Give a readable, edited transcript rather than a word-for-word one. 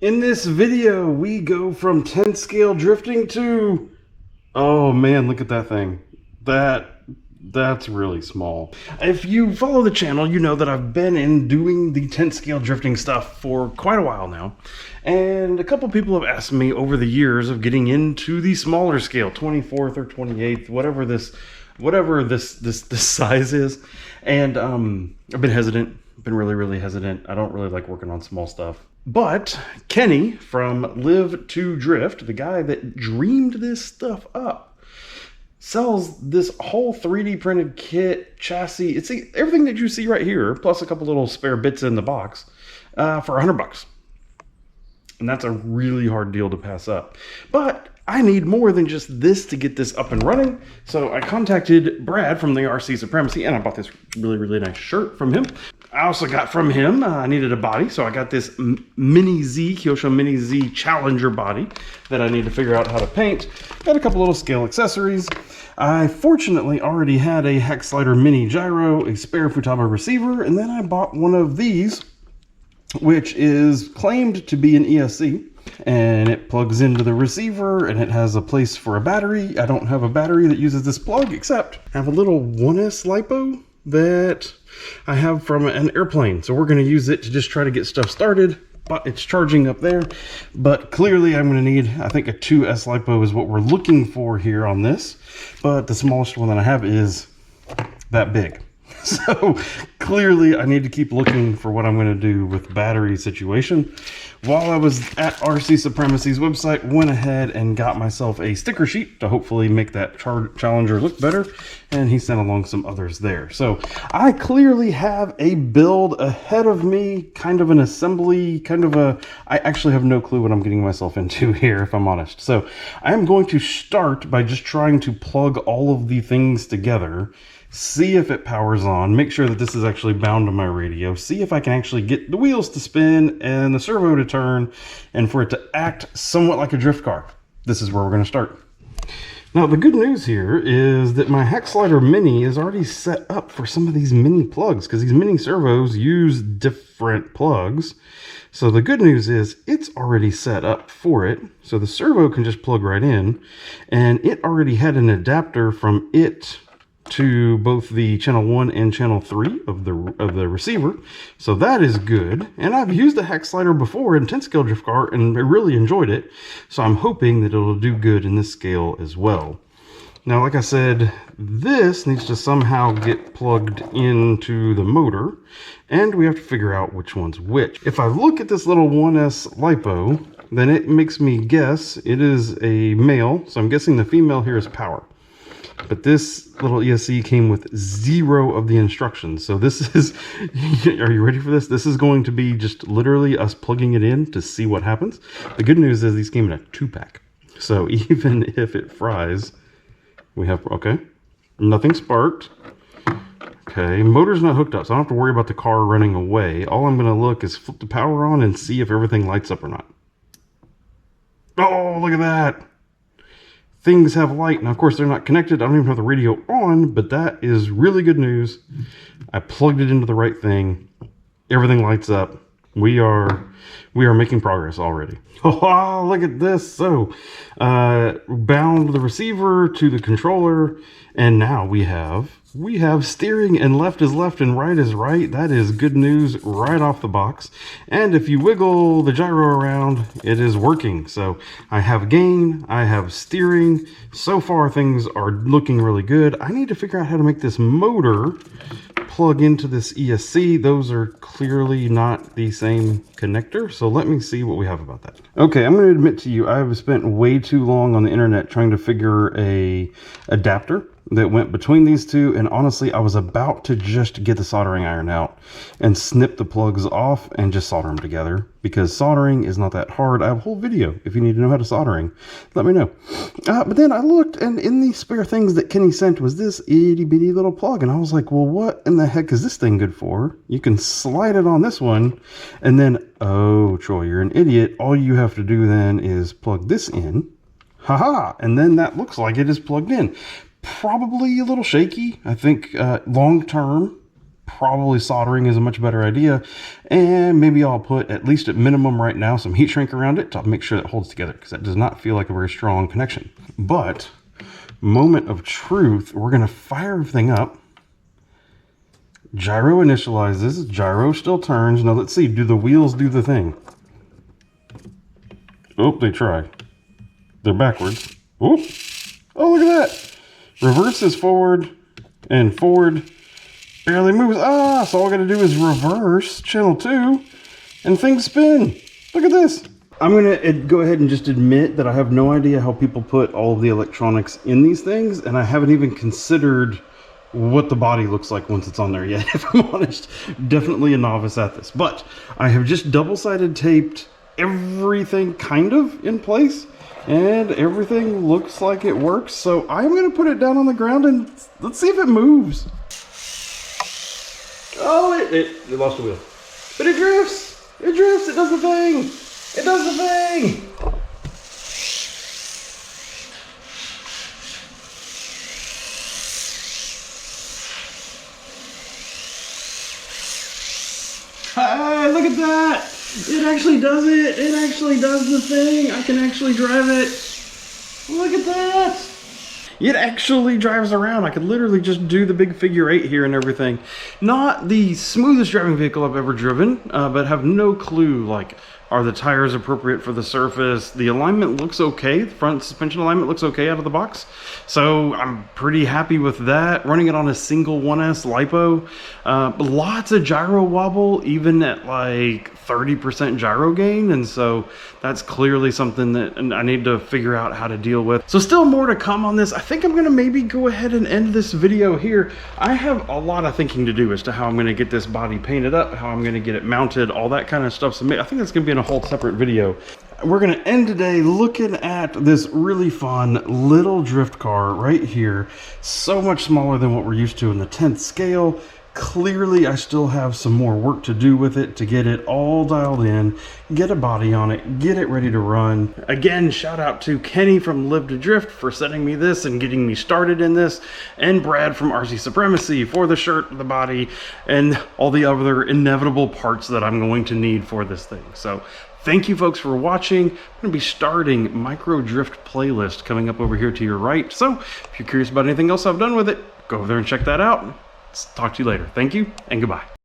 In this video, we go from 10 scale drifting to, oh man, look at that thing. That's really small. If you follow the channel, you know that I've been doing the 10 scale drifting stuff for quite a while now. And a couple people have asked me over the years of getting into the smaller scale, 24th or 28th, whatever this size is. And I've been hesitant. Been really hesitant. I don't really like working on small stuff. But Kenny from Live.To.Drift, the guy that dreamed this stuff up, sells this whole 3D printed kit, chassis. It's everything that you see right here, plus a couple little spare bits in the box, for $100. And that's a really hard deal to pass up. But I need more than just this to get this up and running. So I contacted Brad from the RC Supremacy, and I bought this really nice shirt from him. I also got from him, I needed a body, so I got this Mini Z, Kyosho Mini Z Challenger body that I need to figure out how to paint. Got a couple little scale accessories. I fortunately already had a Hex Slider Mini Gyro, a spare Futaba receiver, and then I bought one of these, which is claimed to be an ESC, and it plugs into the receiver, and it has a place for a battery. I don't have a battery that uses this plug, except I have a little 1S LiPo that I have from an airplane. So we're going to use it to just try to get stuff started, but it's charging up there. But clearly I'm going to need, I think a 2S LiPo is what we're looking for here on this. But the smallest one that I have is that big. So clearly I need to keep looking for what I'm going to do with battery situation. While I was at RC Supremacy's website, went ahead and got myself a sticker sheet to hopefully make that Challenger look better. And he sent along some others there. So I clearly have a build ahead of me, kind of an assembly, I actually have no clue what I'm getting myself into here, if I'm honest. So I am going to start by just trying to plug all of the things together, see if it powers on, make sure that this is actually bound to my radio, see if I can actually get the wheels to spin and the servo to turn and for it to act somewhat like a drift car. This is where we're going to start. Now the good news here is that my Hex Slider Mini is already set up for some of these mini plugs, because these mini servos use different plugs. So the good news is it's already set up for it. So the servo can just plug right in, and it already had an adapter from it to both the channel 1 and channel 3 of the receiver. So that is good. And I've used the Hex Slider before in 10 scale drift car and I really enjoyed it. So I'm hoping that it'll do good in this scale as well. Now, like I said, this needs to somehow get plugged into the motor, and we have to figure out which one's which. If I look at this little 1S LiPo, then it makes me guess it is a male. So I'm guessing the female here is power. But this little ESC came with 0 of the instructions. So this is, are you ready for this? This is going to be just literally us plugging it in to see what happens. The good news is these came in a 2-pack. So even if it fries, we have, okay, nothing sparked. Okay, motor's not hooked up, so I don't have to worry about the car running away. All I'm going to look is flip the power on and see if everything lights up or not. Oh, look at that. Things have light. Now, of course, they're not connected. I don't even have the radio on, but that is really good news. I plugged it into the right thing. Everything lights up. We are making progress already. Oh, look at this. So, bound the receiver to the controller, and now we have steering, and left is left and right is right. That is good news right off the box. And if you wiggle the gyro around, it is working. So I have gain, I have steering. So far things are looking really good. I need to figure out how to make this motor plug into this ESC. Those are clearly not the same connector, so let me see what we have about that. Okay, I'm going to admit to you, I've spent way too long on the internet trying to figure a adapter that went between these two, and honestly I was about to just get the soldering iron out and snip the plugs off and just solder them together, because soldering is not that hard. I have a whole video if you need to know how to soldering, let me know. But then I looked, and in the spare things that Kenny sent was this itty bitty little plug, and I was like, well, what in the heck is this thing good for? You can slide it on this one, and then, oh Troy, you're an idiot, all you have to do then is plug this in, haha, and then that looks like it is plugged in. Probably a little shaky. I think long term probably soldering is a much better idea. And maybe I'll put, at least at minimum right now, some heat shrink around it to make sure that holds together, because that does not feel like a very strong connection. But moment of truth, we're going to fire everything up. Gyro initializes, gyro still turns. Now let's see, do the wheels do the thing? Oh, they try. They're backwards. Oh, oh, look at that. Reverses forward and forward. Barely moves. Ah, so all I gotta do is reverse channel 2 and things spin. Look at this. I'm gonna go ahead and just admit that I have no idea how people put all of the electronics in these things, and I haven't even considered what the body looks like once it's on there yet, if I'm honest. Definitely a novice at this. But I have just double-sided taped everything kind of in place, and everything looks like it works. So I'm gonna put it down on the ground and let's see if it moves. Oh, it lost the wheel. But it drifts! It drifts! It does the thing! It does the thing! Hey, look at that! It actually does it! It actually does the thing! I can actually drive it! Look at that! It actually drives around. I could literally just do the big figure 8 here and everything. Not the smoothest driving vehicle I've ever driven, but have no clue, like, are the tires appropriate for the surface? The alignment looks okay. The front suspension alignment looks okay out of the box. So I'm pretty happy with that. Running it on a single 1S LiPo. Lots of gyro wobble, even at like 30% gyro gain. And so that's clearly something that I need to figure out how to deal with. So still more to come on this. I think I'm gonna maybe go ahead and end this video here. I have a lot of thinking to do as to how I'm gonna get this body painted up, how I'm gonna get it mounted, all that kind of stuff. So I think that's gonna be in a whole separate video. We're gonna end today looking at this really fun little drift car right here. So much smaller than what we're used to in the 10th scale. Clearly, I still have some more work to do with it to get it all dialed in, get a body on it, get it ready to run. Again, shout out to Kenny from Live.To.Drift for sending me this and getting me started in this, and Brad from RC Supremacy for the shirt, the body, and all the other inevitable parts that I'm going to need for this thing. So thank you folks for watching. I'm going to be starting Micro Drift playlist coming up over here to your right. So if you're curious about anything else I've done with it, go over there and check that out. Talk to you later. Thank you and goodbye.